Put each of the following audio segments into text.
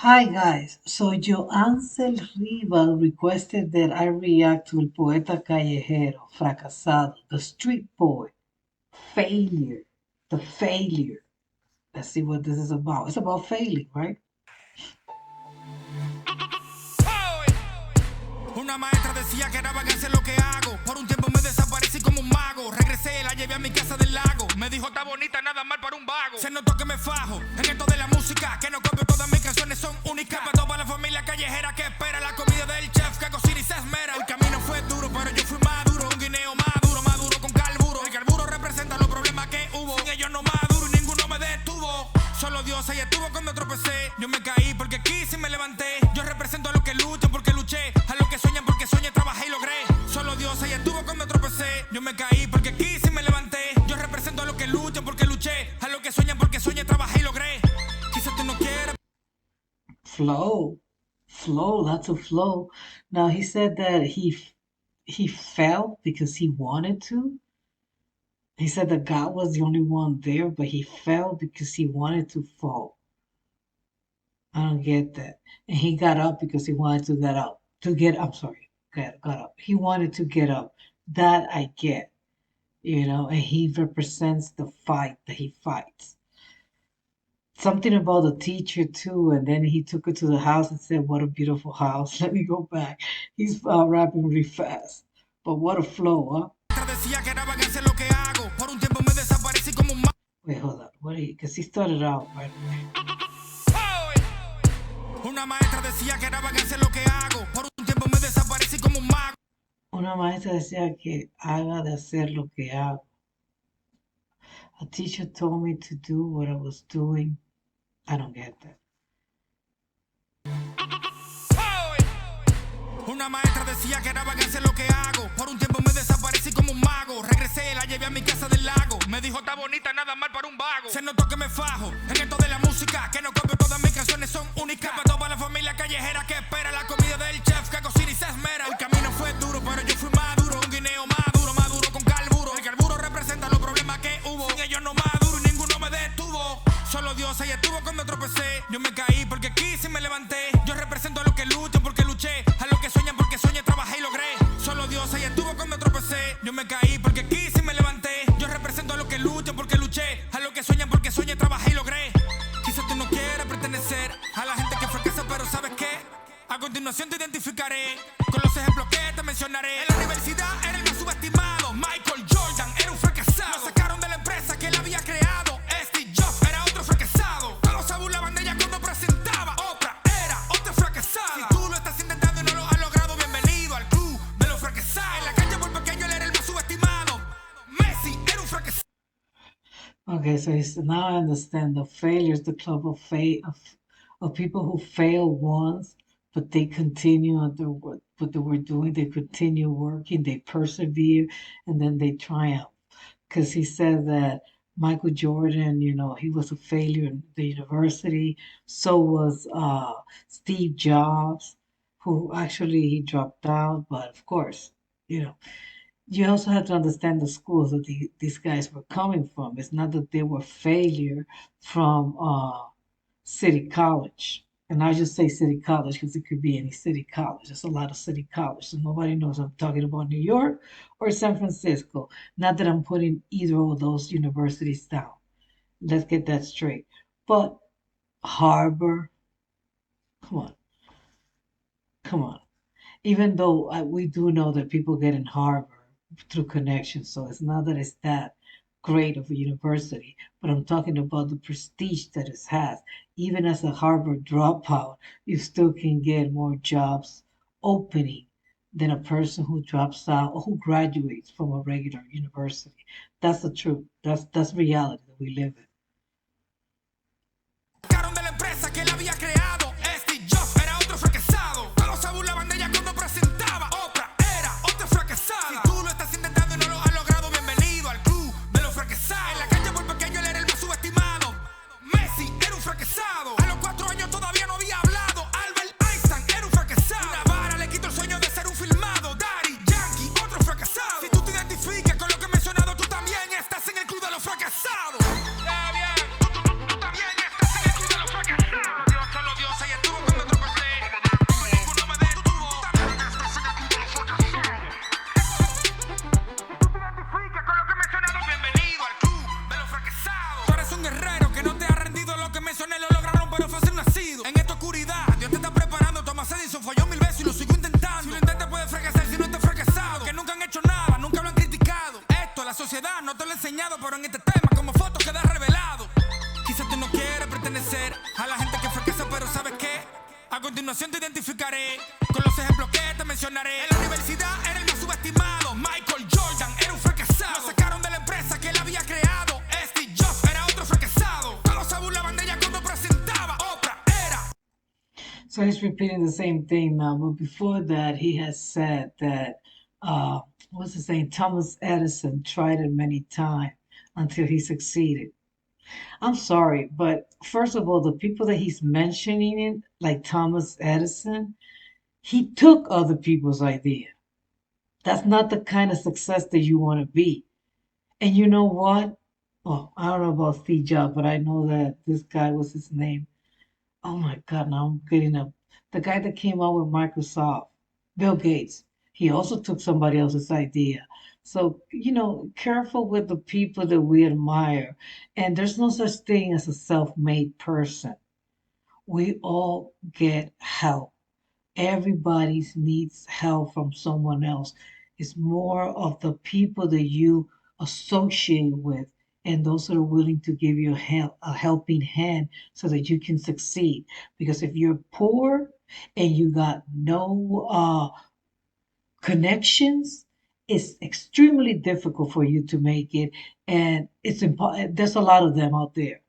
Hi guys, so Joancel Rival requested that I react to El Poeta Callejero, Fracasado, the street poet, failure, the failure. Let's see what this is about. It's about failing, right? Una maestra decía que era vagancia lo que hago. Por un tiempo me desaparecí como un mago. Regresé, la llevé a mi casa del lago. Me dijo, está bonita, nada mal para un vago. Se notó que me fajo en esto de la música. Que no copio, todas mis canciones son únicas. Para toda la familia callejera que espera la comida del chef que cocina y se esmera. El camino fue duro, pero yo fui maduro. Un guineo maduro con carburo. El carburo representa los problemas que hubo. Sin ellos no maduro y ninguno me detuvo. Solo Dios ahí estuvo cuando tropecé. Yo me caí porque quise y me levanté. Yo represento a los que luchan porque luché. A los que sueñan porque soñé, trabajé y logré. Solo Dios ahí estuvo cuando tropecé. Yo me caí porque quise y me levanté. Yo represento a los que luchan porque luché. A los que sueñan porque soñé, trabajé y logré. Quizás tú no quieras. Flow, lots of flow. Now he said that he fell because he wanted to. He said that God was the only one there, but he fell because he wanted to fall. I don't get that. And he got up because he wanted to get up. I'm sorry, got up. He wanted to get up. That I get, and he represents the fight that he fights. Something about the teacher too, and then he took her to the house and said, "What a beautiful house." Let me go back. He's rapping really fast, but what a flow, huh? Wait, hold on. What? Because he started out right away. Una maestra decía que era vagancia lo que hago. Por un tiempo me desaparecí como un mago. Una maestra decía que haga de hacer lo que hago. A teacher told me to do what I was doing. I don't get that. Una maestra decía que era vagancia lo que hago. Por un tiempo me desaparecí como un mago. Regresé, la llevé a mi casa del lago. Me dijo, está bonita, nada mal para un vago. Se notó que me fajo en esto de la música. Que no copio, todas mis canciones son únicas. Para toda la familia callejera que espera la comida del chef que cocina y se esmera. El camino fue duro, pero yo fui maduro. Un guineo maduro con carburo. El carburo representa los problemas que hubo. Sin ellos no maduro y ninguno me detuvo. Solo Dios ahí estuvo cuando tropecé. Yo me caí porque quise y me levanté. Yo represento a los que luchan porque luché. A los que sueñan porque soñé, trabajé y logré. Solo Dios ahí estuvo cuando tropecé. Yo me caí porque quise y me levanté. Yo represento a los que luchan porque luché. A los que sueñan porque soñé, trabajé y logré. Quizás tú no quieras pertenecer a la gente que fracasa, pero ¿sabes qué? A continuación te identificaré con los ejemplos que te mencionaré. En la universidad era el más subestimado. Michael Jordan era un fracasado. Lo sacaron de la empresa que él había creado. Steve Jobs era otro fracasado. Todos se burlaban de ella cuando presentaba. Oprah era otra fracasada. Si tú lo estás intentando y no lo has logrado, bienvenido al club de los fracasados. En la calle por pequeño él era el más subestimado. Messi era un fracasado. Okay, so now I understand the failure is the club of people who fail once, but they continue on what they were doing. They continue working, they persevere, and then they triumph. Because he said that Michael Jordan, he was a failure in the university. So was Steve Jobs, who actually he dropped out, but of course, you know you also have to understand the schools that these guys were coming from. It's not that they were failure from City College. And I just say City College because it could be any city college. There's a lot of city college. So nobody knows I'm talking about New York or San Francisco. Not that I'm putting either of those universities down. Let's get that straight. But Harvard, come on, come on. Even though we do know that people get in Harvard through connections, so it's not that it's that great of a university, but I'm talking about the prestige that it has. Even as a Harvard dropout, you still can get more jobs opening than a person who drops out or who graduates from a regular university. That's the truth. That's reality that we live in. Sacaron de la empresa que él había creado. Steve Jobs era otro fracasado. Todos se burlaban de ella cuando presentaba. Oprah era otra fracasada. Si tú lo estás intentando y no lo has logrado, bienvenido al club de los fracasados. En la calle por pequeño él era el más subestimado. Messi era un fracasado. A los 4 años todavía no había hablado. Albert Einstein era un fracasado. Una vara le quitó el sueño de ser un filmado. Daddy Yankee, otro fracasado. Si tú te identificas con lo que he mencionado, tú también estás en el club de los fracasados. Ya bien, tú también estás en el club de los fracasados. Dios solo no te lo he enseñado, pero en este tema como foto queda revelado. Quizás tú no quieres pertenecer a la gente que fracasa, pero ¿sabes qué? A continuación te identificaré con los ejemplos que te mencionaré. En la universidad era el más subestimado. Michael Jordan era un fracasado. Lo sacaron de la empresa que él había creado. Steve Jobs era otro fracasado. Todos se burlaban de ella cuando presentaba. Oprah era. So he's repeating the same thing now. But before that, he has said that, what's his name? Thomas Edison tried it many times until he succeeded. I'm sorry, but first of all, the people that he's mentioning it, like Thomas Edison, he took other people's idea. That's not the kind of success that you want to be. And you know what? Well, I don't know about Steve Jobs, but I know that this guy was his name. Oh my God, now I'm getting up. The guy that came out with Microsoft, Bill Gates, he also took somebody else's idea. So, careful with the people that we admire. And there's no such thing as a self made person. We all get help. Everybody needs help from someone else. It's more of the people that you associate with and those that are willing to give you a helping hand so that you can succeed. Because if you're poor and you got no connections, it's extremely difficult for you to make it. And there's a lot of them out there.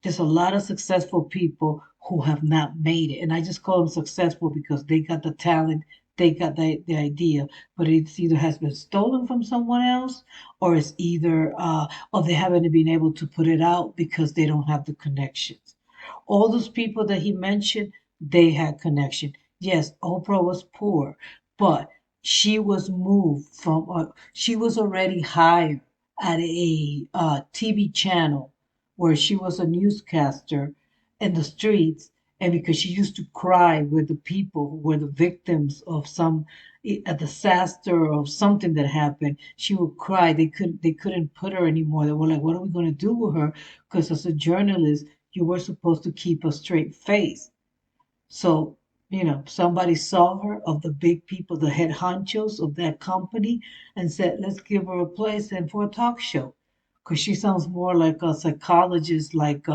There's a lot of successful people who have not made it. And I just call them successful because they got the talent, they got the idea, but it's either has been stolen from someone else or it's either, or they haven't been able to put it out because they don't have the connections. All those people that he mentioned, they had connection. Yes, Oprah was poor, but she was moved she was already hired at a TV channel where she was a newscaster in the streets, and because she used to cry with the people who were the victims of a disaster or something that happened, she would cry. They couldn't put her anymore. They were like, what are we going to do with her? Because as a journalist, you were supposed to keep a straight face. So, somebody saw her, of the big people, the head honchos of that company, and said, let's give her a place and for a talk show. Because she sounds more like a psychologist, like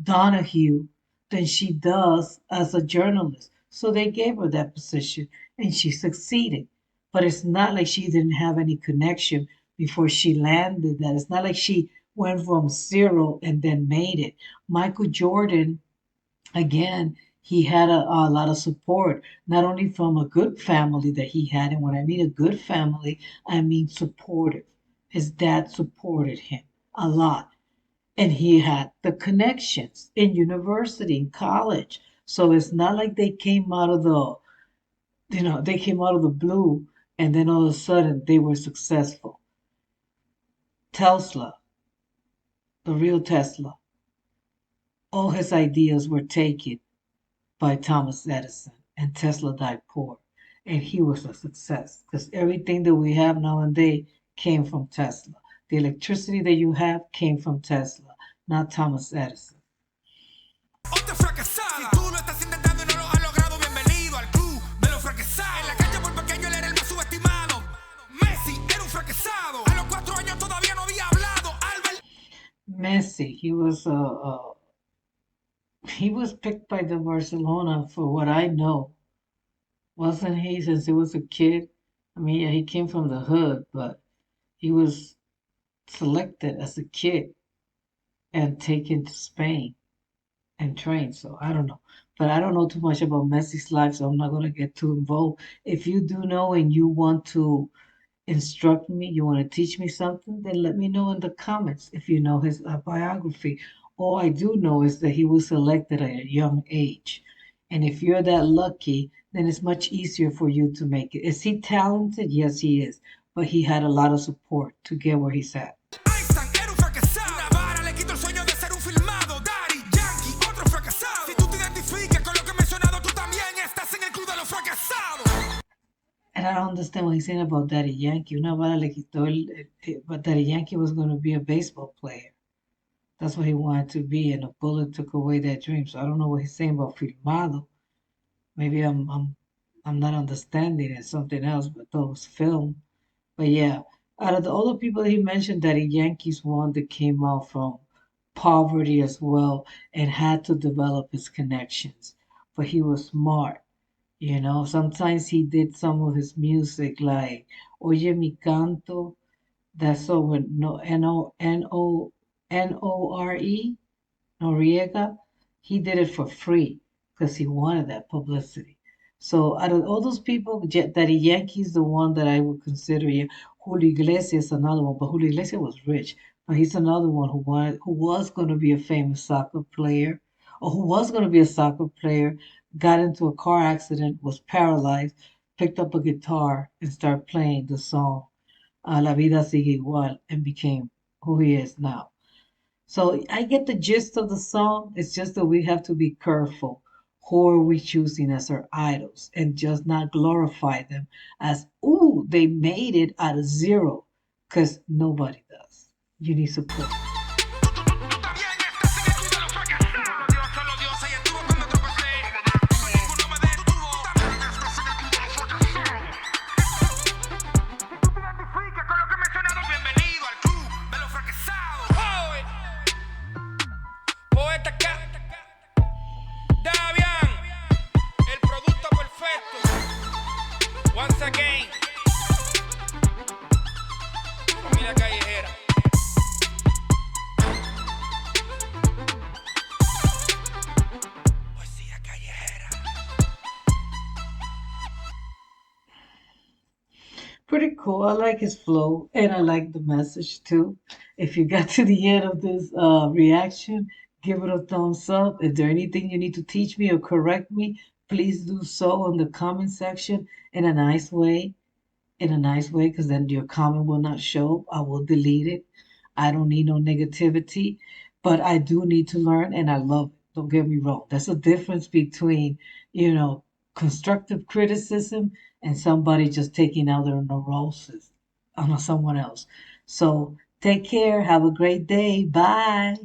Donahue, than she does as a journalist. So they gave her that position and she succeeded. But it's not like she didn't have any connection before she landed that. It's not like she went from zero and then made it. Michael Jordan, again, he had a lot of support, not only from a good family that he had. And when I mean a good family, I mean supportive. His dad supported him a lot. And he had the connections in university, in college. So it's not like they came out of they came out of the blue and then all of a sudden they were successful. Tesla, the real Tesla, all his ideas were taken by Thomas Edison, and Tesla died poor. And he was a success because everything that we have nowadays came from Tesla. The electricity that you have came from Tesla, not Thomas Edison. Otra fracasada. Si tú lo estás intentando y no lo has logrado, bienvenido al club de los fracasados. En la cancha por pequeño él era el más subestimado. Messi era un fracasado. A los 4 años todavía no había hablado. Albert. Messi, he was picked by the Barcelona for what I know. Wasn't he since he was a kid? I mean, yeah, he came from the hood, but he was selected as a kid and taken to Spain and trained. So I don't know. But I don't know too much about Messi's life, so I'm not going to get too involved. If you do know and you want to instruct me, you want to teach me something, then let me know in the comments if you know his biography. All I do know is that he was selected at a young age. And if you're that lucky, then it's much easier for you to make it. Is he talented? Yes, he is. But he had a lot of support to get where he's at. Einstein era un fracasado. Una vara le quitó el sueño de ser un filmado. Daddy Yankee, otro fracasado. Si tú te identificas con lo que he mencionado, tú también estás en el club de los fracasados. And I don't understand what he's saying about Daddy Yankee. Una vara le quitó but Daddy Yankee was going to be a baseball player. That's what he wanted to be, and a bullet took away that dream. So I don't know what he's saying about filmado. Maybe I'm not understanding it. Something else, but those film. But yeah, Out of all the people that he mentioned, that the Yankees one that came out from poverty as well and had to develop his connections. But he was smart, you know. Sometimes he did some of his music like Oye mi canto, that's so with no Nore Noriega, he did it for free because he wanted that publicity. So out of all those people, Daddy Yankee's the one that I would consider. Yeah, Julio Iglesias another one, but Julio Iglesias was rich, but he's another one who was going to be a famous soccer player, or who was going to be a soccer player, got into a car accident, was paralyzed, picked up a guitar and started playing the song La Vida Sigue Igual, and became who he is now. So I get the gist of the song. It's just that we have to be careful. Who are we choosing as our idols and just not glorify them as, ooh, they made it out of zero, because nobody does. You need support. También estás en el club de los fracasados. Dios, solo Dios se estuvo cuando tropecé. Como ninguno me detuvo. También estás en el club de los fracasados. Si tú te identificas con lo que he mencionado, bienvenido al club de los fracasados. Hoy, Poeta Davian, el producto perfecto. Once again, familia callejera. Poesía callejera. Pretty cool. I like his flow and I like the message too. If you got to the end of this reaction, give it a thumbs up. Is there anything you need to teach me or correct me? Please do so in the comment section in a nice way. In a nice way, because then your comment will not show. I will delete it. I don't need no negativity, but I do need to learn and I love it. Don't get me wrong. There's a difference between, you know, constructive criticism and somebody just taking out their neurosis on someone else. So take care. Have a great day. Bye.